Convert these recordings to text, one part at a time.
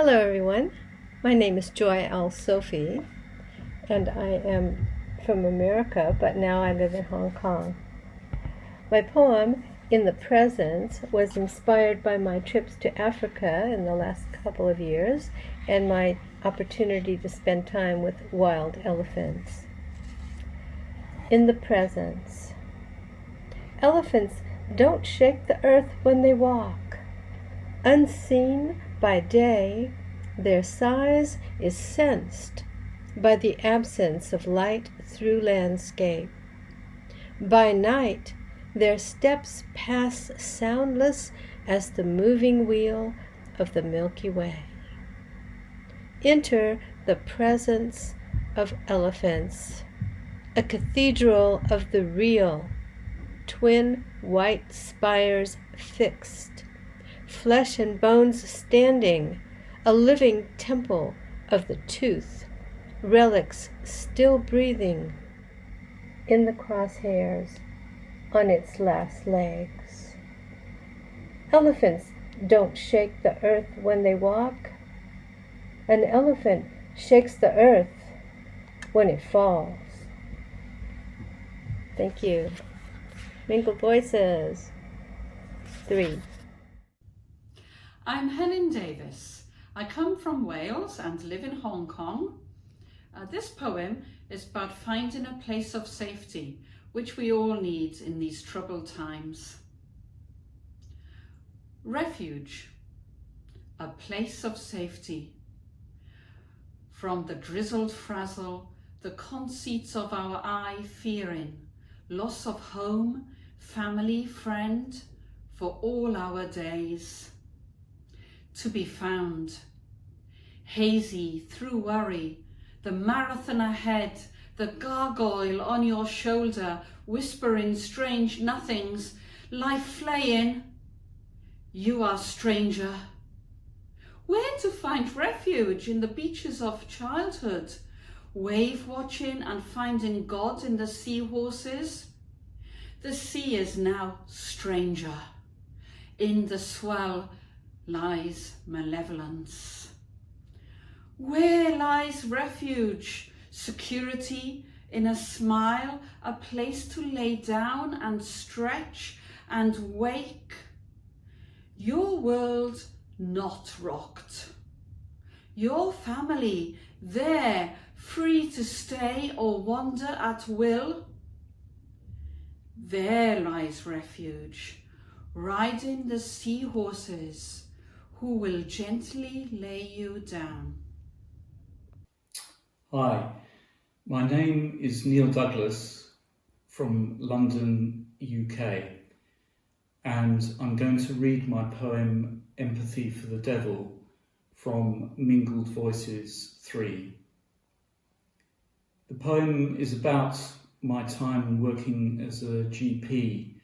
Hello everyone, my name is Joy Al-Sofi and I am from America, but now I live in Hong Kong. My poem, In the Presence, was inspired by my trips to Africa in the last couple of years and my opportunity to spend time with wild elephants. In the Presence. Elephants don't shake the earth when they walk. Unseen by day, their size is sensed by the absence of light through landscape. By night, their steps pass soundless as the moving wheel of the Milky Way. Enter the presence of elephants, a cathedral of the real, twin white spires fixed, flesh and bones standing, a living temple of the tooth, relics still breathing in the crosshairs on its last legs. Elephants don't shake the earth when they walk. An elephant shakes the earth when it falls. Thank you. Mingled Voices 3. I'm Helen Davis. I come from Wales and live in Hong Kong. This poem is about finding a place of safety, which we all need in these troubled times. Refuge, a place of safety. From the drizzled frazzle, the conceits of our eye fearing, loss of home, family, friend, for all our days. To be found, hazy through worry, the marathon ahead, the gargoyle on your shoulder, whispering strange nothings, life flaying. You are stranger. Where to find refuge in the beaches of childhood, wave watching and finding God in the seahorses? The sea is now stranger. In the swell lies malevolence. Where lies refuge, security, in a smile, a place to lay down and stretch and wake? Your world not rocked. Your family there, free to stay or wander at will? There lies refuge, riding the seahorses, who will gently lay you down. Hi, my name is Neil Douglas from London, UK, and I'm going to read my poem Empathy for the Devil from Mingled Voices 3. The poem is about my time working as a GP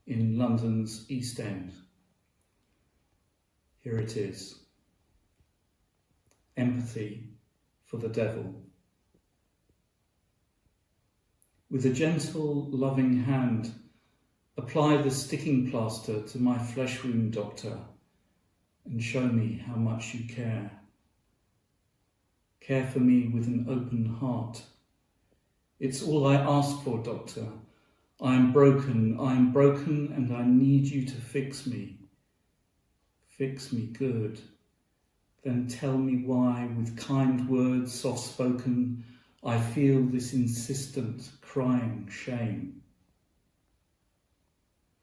in London's East End. Here it is. Empathy for the Devil. With a gentle, loving hand, apply the sticking plaster to my flesh wound, doctor, and show me how much you care. Care for me with an open heart. It's all I ask for, doctor. I am broken, and I need you to fix me. Fix me good. Then tell me why, with kind words, soft-spoken, I feel this insistent, crying shame.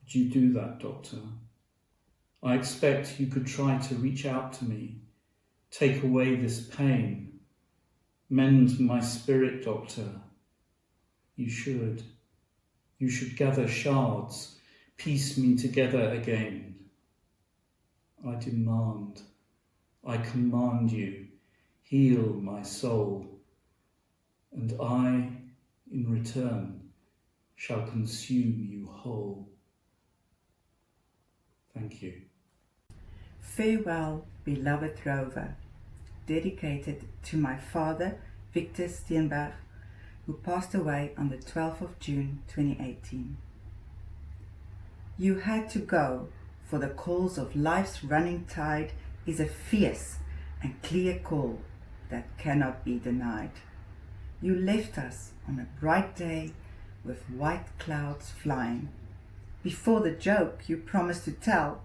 Would you do that, doctor? I expect you could try to reach out to me, take away this pain, mend my spirit, doctor. You should. You should gather shards, piece me together again. I demand, I command you, heal my soul, and I, in return, shall consume you whole. Thank you. Farewell, beloved rover, dedicated to my father, Victor Steenberg, who passed away on the 12th of June 2018. You had to go, for the calls of life's running tide is a fierce and clear call that cannot be denied. You left us on a bright day with white clouds flying, before the joke you promised to tell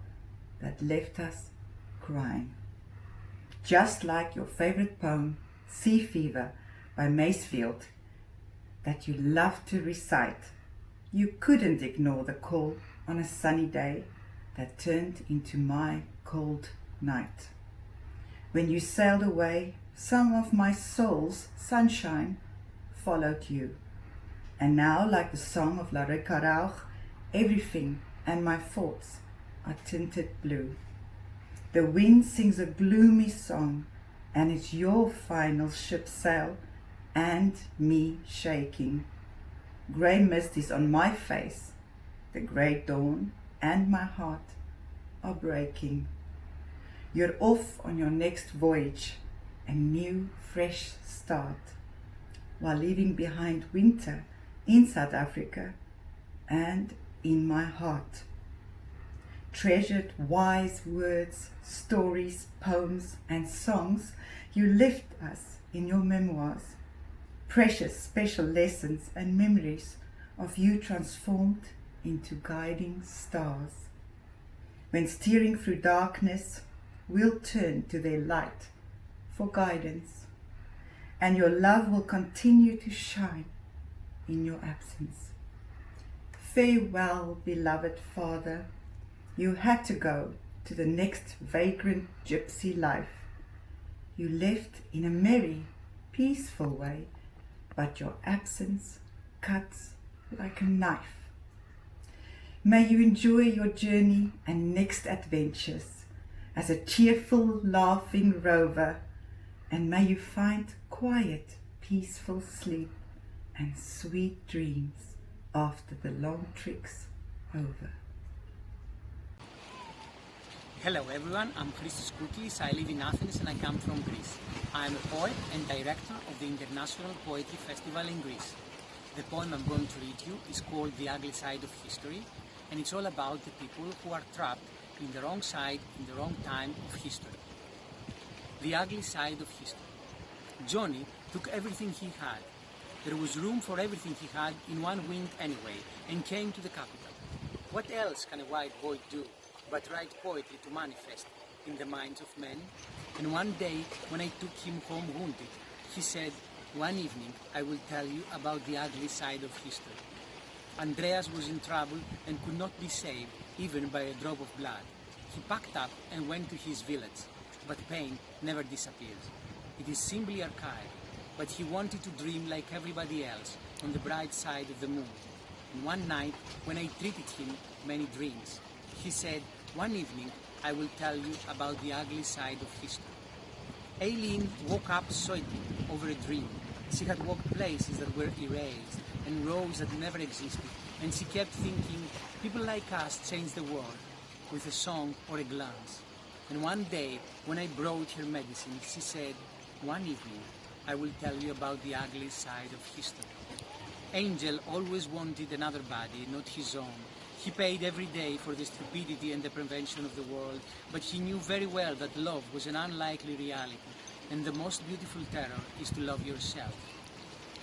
that left us crying. Just like your favorite poem, Sea Fever by Masefield, that you loved to recite, you couldn't ignore the call on a sunny day that turned into my cold night. When you sailed away, some of my soul's sunshine followed you. And now, like the song of La Recarauch, everything and my thoughts are tinted blue. The wind sings a gloomy song, and it's your final ship sail and me shaking. Grey mist is on my face, the grey dawn and my heart are breaking. You're off on your next voyage, a new fresh start, while leaving behind winter in South Africa and in my heart. Treasured wise words, stories, poems and songs you left us in your memoirs. Precious special lessons and memories of you transformed into guiding stars. When steering through darkness, we'll turn to their light for guidance, and your love will continue to shine in your absence. Farewell, beloved father. You had to go to the next vagrant gypsy life. You left in a merry, peaceful way, but your absence cuts like a knife. May you enjoy your journey and next adventures as a cheerful, laughing rover, and may you find quiet, peaceful sleep and sweet dreams after the long trip's over. Hello everyone, I'm Christos Koukis, I live in Athens and I come from Greece. I am a poet and director of the International Poetry Festival in Greece. The poem I'm going to read you is called The Ugly Side of History, and it's all about the people who are trapped in the wrong side, in the wrong time of history. The ugly side of history. Johnny took everything he had. There was room for everything he had in one wing anyway, and came to the capital. What else can a white boy do but write poetry to manifest in the minds of men? And one day, when I took him home wounded, he said, "One evening I will tell you about the ugly side of history." Andreas was in trouble and could not be saved even by a drop of blood. He packed up and went to his village, but pain never disappears. It is simply archived, but he wanted to dream like everybody else on the bright side of the moon. And one night, when I treated him many dreams, he said, "One evening I will tell you about the ugly side of history." Aileen woke up sweating over a dream. She had walked places that were erased and roads that never existed, and she kept thinking, people like us change the world with a song or a glance. And one day, when I brought her medicine, she said, "One evening I will tell you about the ugly side of history." Angel always wanted another body, not his own. He paid every day for the stupidity and the prevention of the world, but he knew very well that love was an unlikely reality, and the most beautiful terror is to love yourself.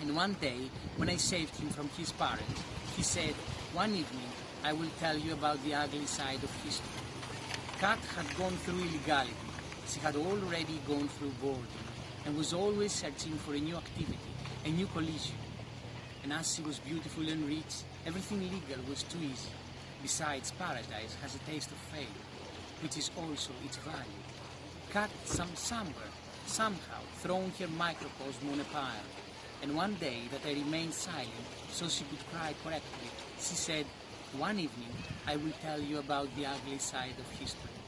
And one day, when I saved him from his parents, he said, "One evening I will tell you about the ugly side of history." Kat had gone through illegality. She had already gone through boredom, and was always searching for a new activity, a new collision. And as she was beautiful and rich, everything legal was too easy. Besides, paradise has a taste of failure, which is also its value. Kat somewhere, somehow, thrown her microcosm on a pile. And one day that I remained silent so she could cry correctly, she said, "One evening I will tell you about the ugly side of history."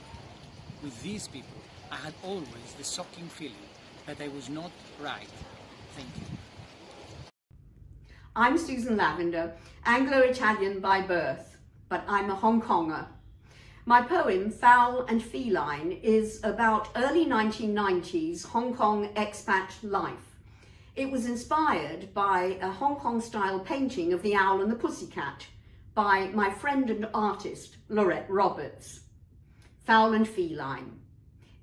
With these people, I had always the shocking feeling that I was not right. Thank you. I'm Susan Lavender, Anglo-Italian by birth, but I'm a Hong Konger. My poem, Foul and Feline, is about early 1990s Hong Kong expat life. It was inspired by a Hong Kong-style painting of the owl and the pussycat by my friend and artist, Laurette Roberts. Foul and Feline.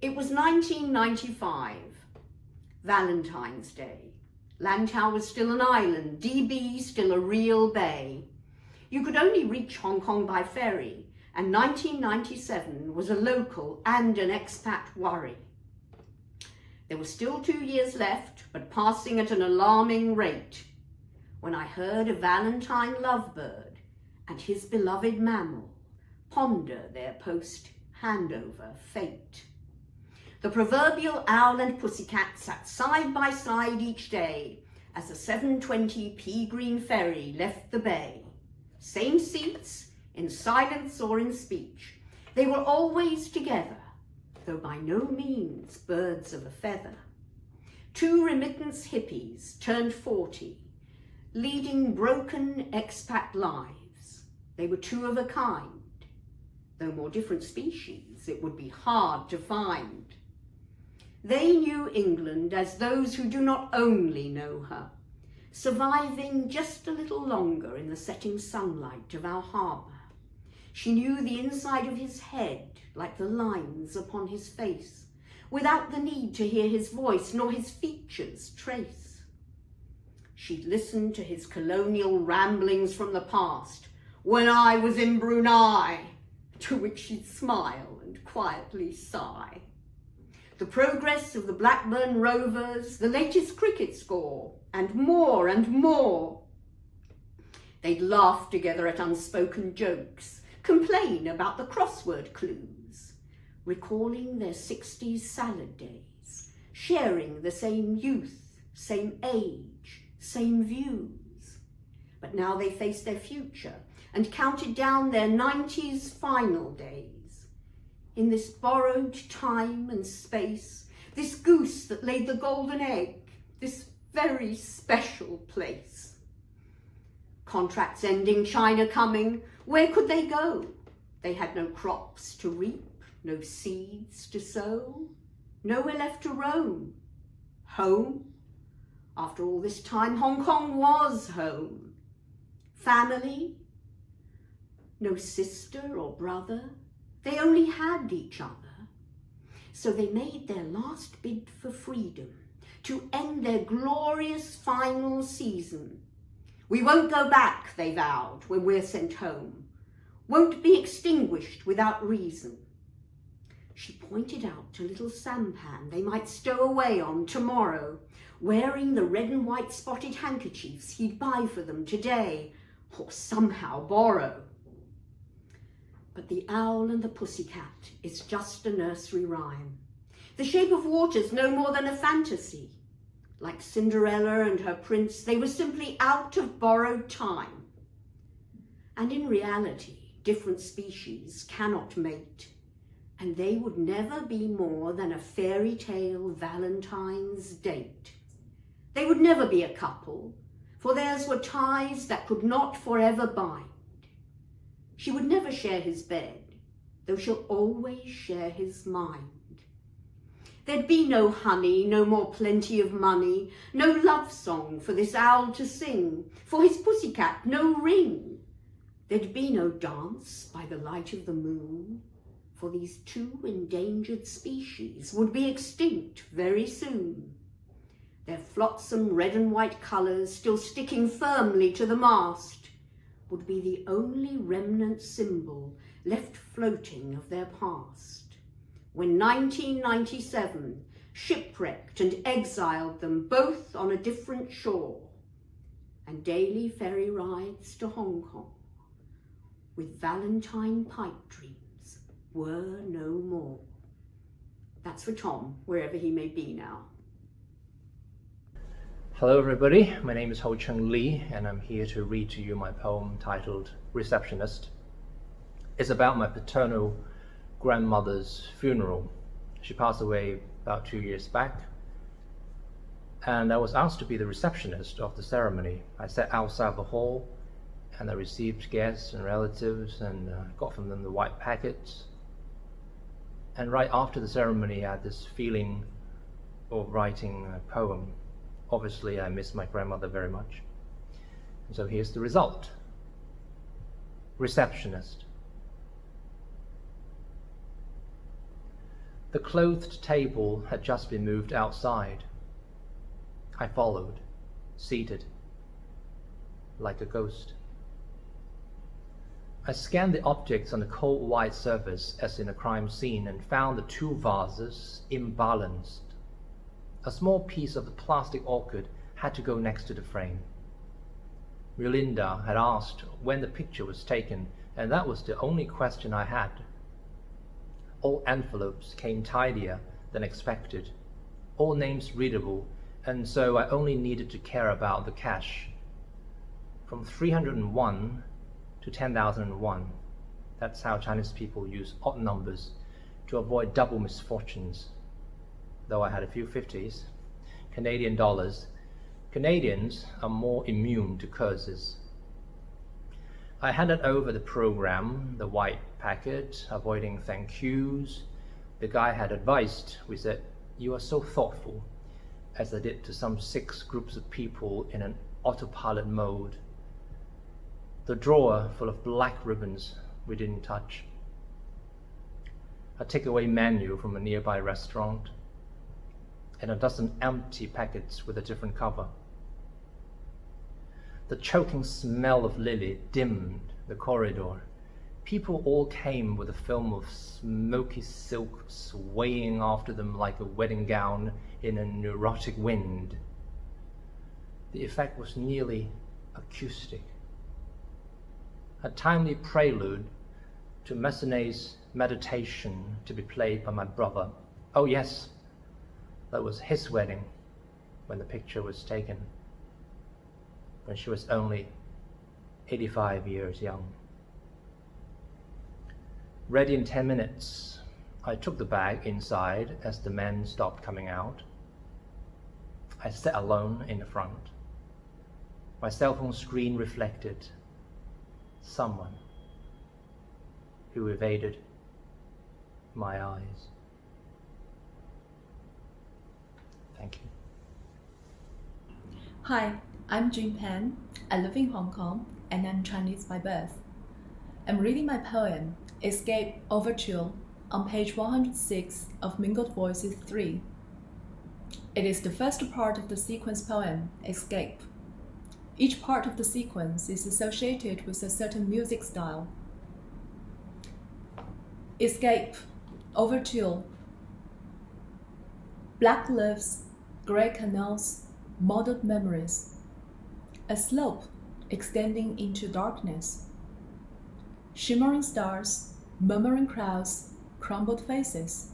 It was 1995, Valentine's Day. Lantau was still an island, DB still a real bay. You could only reach Hong Kong by ferry, and 1997 was a local and an expat worry. There were still 2 years left, but passing at an alarming rate, when I heard a Valentine lovebird and his beloved mammal ponder their post-handover fate. The proverbial owl and pussycat sat side by side each day as the 7:20 pea green ferry left the bay. Same seats, in silence or in speech. They were always together, though by no means birds of a feather. Two remittance hippies turned 40, leading broken expat lives. They were two of a kind, though more different species it would be hard to find. They knew England as those who do not only know her, surviving just a little longer in the setting sunlight of our harbour. She knew the inside of his head like the lines upon his face, without the need to hear his voice nor his features trace. She'd listened to his colonial ramblings from the past, when I was in Brunei, to which she'd smile and quietly sigh. The progress of the Blackburn Rovers, the latest cricket score, and more and more. They'd laugh together at unspoken jokes, complain about the crossword clues, recalling their 60s salad days, sharing the same youth, same age, same views. But now they faced their future and counted down their 90s final days. In this borrowed time and space, this goose that laid the golden egg, this very special place. Contracts ending, China coming, where could they go? They had no crops to reap, no seeds to sow, nowhere left to roam. Home? After all this time, Hong Kong was home. Family? No sister or brother. They only had each other. So they made their last bid for freedom, to end their glorious final season. We won't go back, they vowed, when we're sent home. Won't be extinguished without reason. She pointed out a little sampan they might stow away on tomorrow, wearing the red and white spotted handkerchiefs he'd buy for them today, or somehow borrow. But the owl and the pussycat is just a nursery rhyme. The Shape of Water's no more than a fantasy. Like Cinderella and her prince, they were simply out of borrowed time. And in reality, different species cannot mate, and they would never be more than a fairy tale Valentine's date. They would never be a couple, for theirs were ties that could not forever bind. She would never share his bed, though she'll always share his mind. There'd be no honey, no more plenty of money, no love song for this owl to sing, for his pussycat no ring. There'd be no dance by the light of the moon, for these two endangered species would be extinct very soon. Their flotsam red and white colours, still sticking firmly to the mast, would be the only remnant symbol left floating of their past, when 1997 shipwrecked and exiled them both on a different shore, and daily ferry rides to Hong Kong with Valentine pipe dreams were no more. That's for Tom, wherever he may be now. Hello everybody, my name is Cheung Lee and I'm here to read to you my poem titled Receptionist. It's about my paternal grandmother's funeral. She passed away about 2 years back, and I was asked to be the receptionist of the ceremony. I sat outside the hall and I received guests and relatives and got from them the white packets. And right after the ceremony I had this feeling of writing a poem. Obviously I miss my grandmother very much. And so here's the result. Receptionist. The clothed table had just been moved outside. I followed, seated, like a ghost. I scanned the objects on the cold white surface as in a crime scene and found the two vases imbalanced. A small piece of the plastic orchid had to go next to the frame. Melinda had asked when the picture was taken, and that was the only question I had. All envelopes came tidier than expected, all names readable, and so I only needed to care about the cash. From 301 to 10,001. That's how Chinese people use odd numbers to avoid double misfortunes. Though I had a few 50s, Canadian dollars, Canadians are more immune to curses. I handed over the program, the white packet, avoiding thank yous. The guy had advised. We said, "You are so thoughtful," as I did to some 6 groups of people in an autopilot mode. The drawer full of black ribbons we didn't touch. A takeaway menu from a nearby restaurant, and a dozen empty packets with a different cover. The choking smell of lily dimmed the corridor. People all came with a film of smoky silk swaying after them like a wedding gown in a neurotic wind. The effect was nearly acoustic. A timely prelude to Massenet's Meditation to be played by my brother. Oh yes, that was his wedding when the picture was taken, when she was only 85 years young. Ready in 10 minutes, I took the bag inside as the men stopped coming out. I sat alone in the front. My cell phone screen reflected someone who evaded my eyes. Thank you. Hi, I'm Jun Pan. I live in Hong Kong and I'm Chinese by birth. I'm reading my poem, Escape Overture, on page 106 of Mingled Voices 3. It is the first part of the sequence poem, Escape. Each part of the sequence is associated with a certain music style. Escape, Overture. Black leaves, grey canals, mottled memories. A slope extending into darkness. Shimmering stars, murmuring crowds, crumbled faces.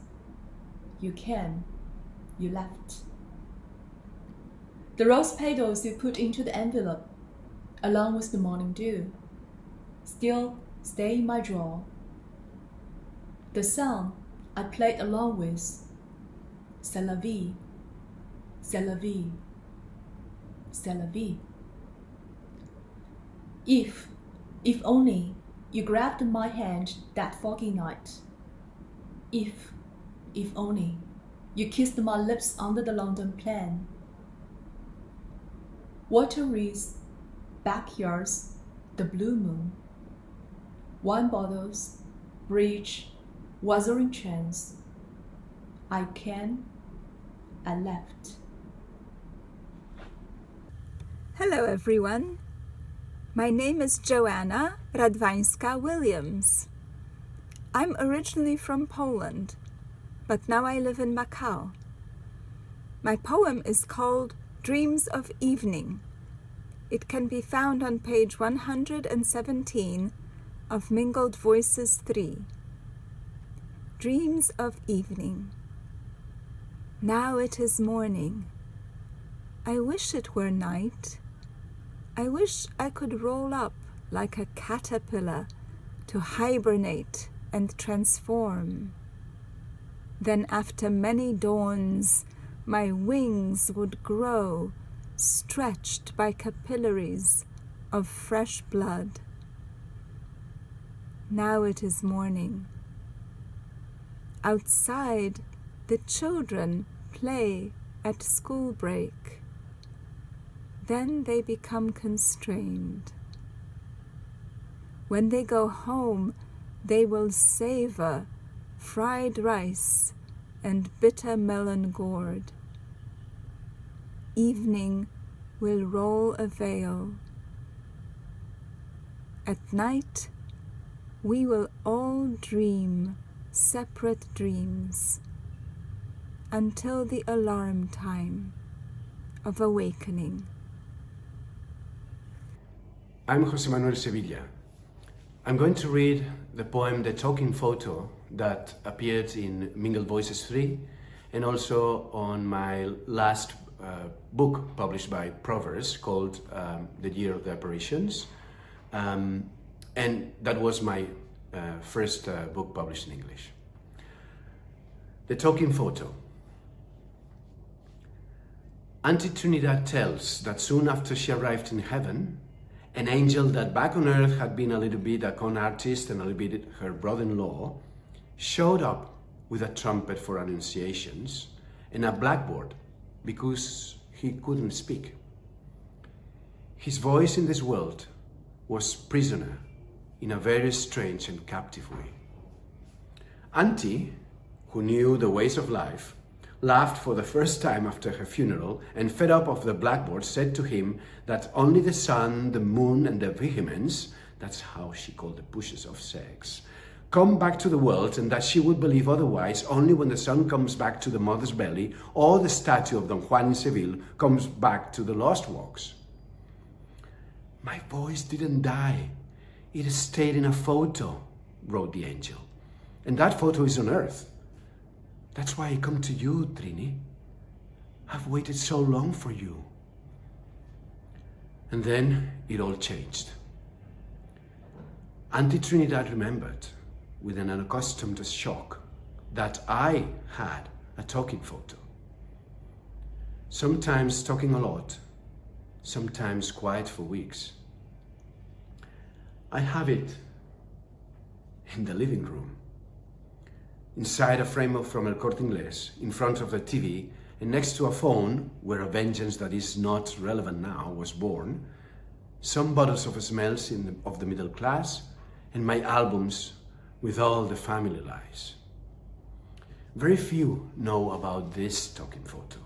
You left. The rose petals you put into the envelope, along with the morning dew, still stay in my drawer. The song I played along with, C'est la vie, c'est la vie, c'est la vie. If only you grabbed my hand that foggy night. If only you kissed my lips under the London plan. Waterways, backyards, the blue moon. Wine bottles, bridge, wuthering trains. I left. Hello everyone. My name is Joanna Radwanska-Williams. I'm originally from Poland, but now I live in Macau. My poem is called Dreams of Evening. It can be found on page 117 of Mingled Voices 3. Dreams of Evening. Now it is morning. I wish it were night. I wish I could roll up like a caterpillar to hibernate and transform. Then after many dawns, my wings would grow, stretched by capillaries of fresh blood. Now it is morning. Outside, the children play at school break. Then they become constrained. When they go home, they will savor fried rice and bitter melon gourd. Evening will roll a veil. At night, we will all dream separate dreams until the alarm time of awakening. I'm José Manuel Sevilla. I'm going to read the poem The Talking Photo that appeared in Mingled Voices 3 and also on my last book published by Proverse called The Year of the Apparitions. And that was my first book published in English. The Talking Photo. Auntie Trinidad tells that soon after she arrived in heaven, an angel that back on earth had been a little bit a con artist and a little bit her brother-in-law showed up with a trumpet for annunciations and a blackboard because he couldn't speak. His voice in this world was prisoner in a very strange and captive way. Auntie, who knew the ways of life, laughed for the first time after her funeral and, fed up of the blackboard, said to him that only the sun, the moon, and the vehemence, that's how she called the pushes of sex, come back to the world, and that she would believe otherwise only when the sun comes back to the mother's belly or the statue of Don Juan in Seville comes back to the lost walks. My voice didn't die. It stayed in a photo, wrote the angel. And that photo is on earth. That's why I come to you, Trini. I've waited so long for you. And then it all changed. Auntie Trinidad remembered, with an unaccustomed shock, that I had a talking photo. Sometimes talking a lot, sometimes quiet for weeks. I have it in the living room, inside a frame from El Corte Inglés, in front of the TV, and next to a phone where a vengeance that is not relevant now was born, some bottles of smells of the middle class, and my albums with all the family lies. Very few know about this talking photo.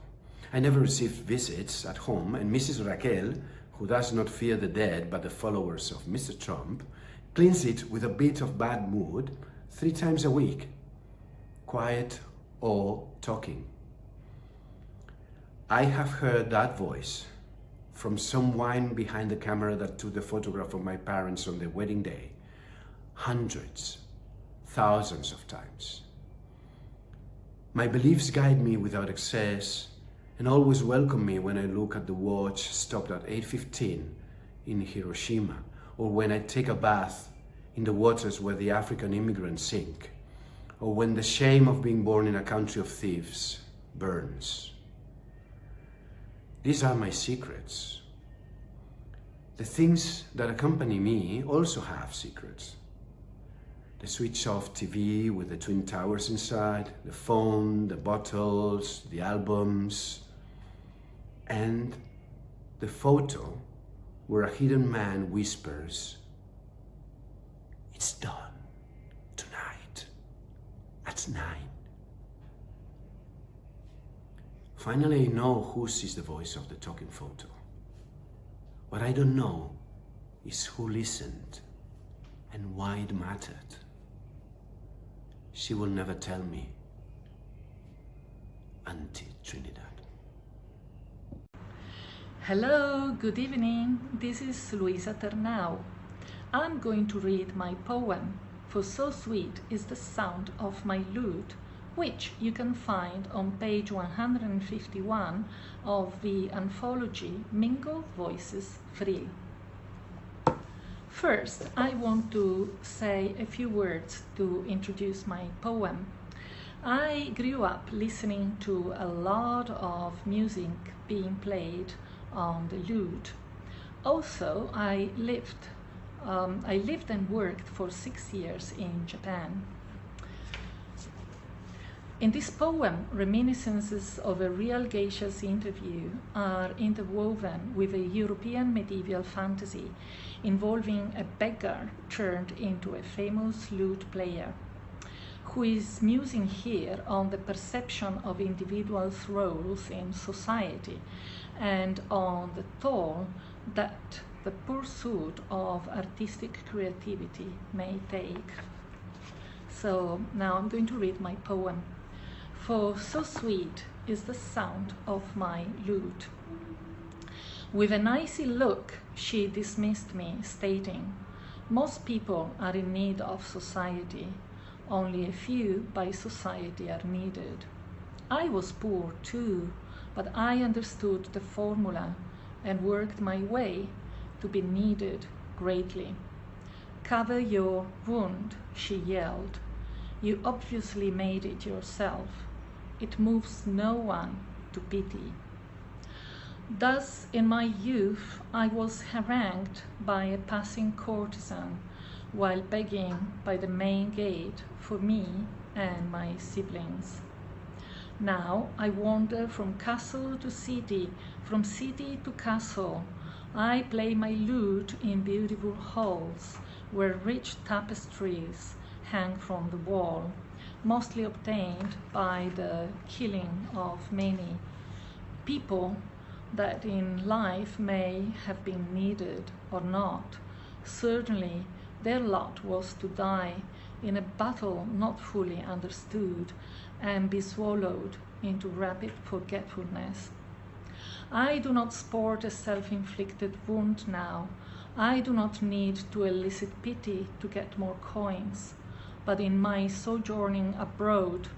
I never received visits at home, and Mrs. Raquel, who does not fear the dead but the followers of Mr. Trump, cleans it with a bit of bad mood 3 times a week. Quiet or talking. I have heard that voice from someone behind the camera that took the photograph of my parents on their wedding day, hundreds, thousands of times. My beliefs guide me without excess and always welcome me when I look at the watch stopped at 8:15 in Hiroshima, or when I take a bath in the waters where the African immigrants sink, or when the shame of being born in a country of thieves burns. These are my secrets. The things that accompany me also have secrets. The switch-off TV with the Twin Towers inside, the phone, the bottles, the albums, and the photo where a hidden man whispers, "It's done tonight at 9. Finally, I know whose is the voice of the talking photo. What I don't know is who listened and why it mattered. She will never tell me. Auntie Trinidad. Hello, good evening. This is Luisa Ternau. I'm going to read my poem, For So Sweet is the Sound of My Lute, which you can find on page 151 of the anthology Mingled Voices 3. First, I want to say a few words to introduce my poem. I grew up listening to a lot of music being played on the lute. Also, I lived and worked for 6 years in Japan. In this poem, reminiscences of a real geisha's interview are interwoven with a European medieval fantasy involving a beggar turned into a famous lute player. who is musing here on the perception of individuals' roles in society and on the toll that the pursuit of artistic creativity may take. So now I'm going to read my poem. For so sweet is the sound of my lute. With an icy look, she dismissed me, stating, most people are in need of society. Only a few by society are needed. I was poor too, but I understood the formula and worked my way to be needed greatly. Cover your wound, she yelled. You obviously made it yourself. It moves no one to pity. Thus, in my youth, I was harangued by a passing courtesan while begging by the main gate for me and my siblings. Now I wander from castle to city, from city to castle. I play my lute in beautiful halls where rich tapestries hang from the wall, mostly obtained by the killing of many people that in life may have been needed or not. Certainly their lot was to die in a battle not fully understood and be swallowed into rapid forgetfulness. I do not sport a self-inflicted wound now. I do not need to elicit pity to get more coins, but in my sojourning abroad,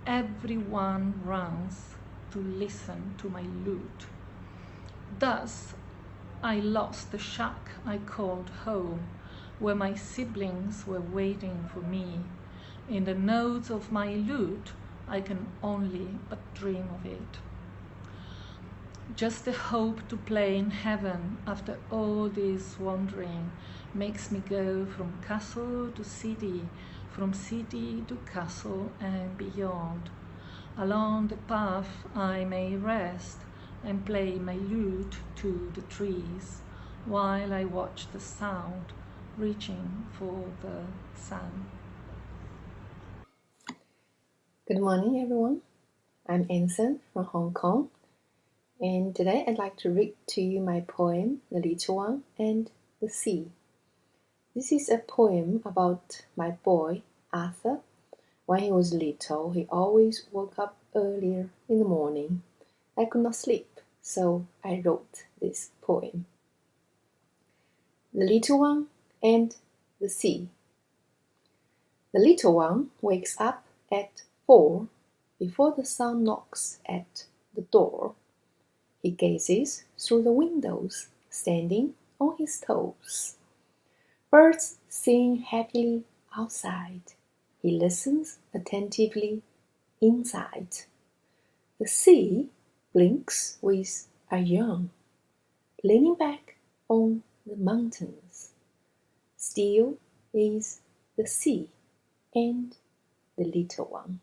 everyone runs to listen to my lute. Thus, I lost the shack I called home, where my siblings were waiting for me. In the notes of my lute, I can only but dream of it. Just the hope to play in heaven after all this wandering makes me go from castle to city, from city to castle and beyond. Along the path I may rest and play my lute to the trees, while I watch the sound reaching for the sun. Good morning, everyone. I'm Anson from Hong Kong, and today I'd like to read to you my poem, The Little One and the Sea. This is a poem about my boy, Arthur. When he was little, he always woke up earlier in the morning. I could not sleep, so I wrote this poem. The Little One and the Sea. The little one wakes up at 4 before the sun knocks at the door. He gazes through the windows, standing on his toes. Birds sing happily outside. He listens attentively inside. The sea blinks with a yawn, leaning back on the mountains. Still is the sea and the little one.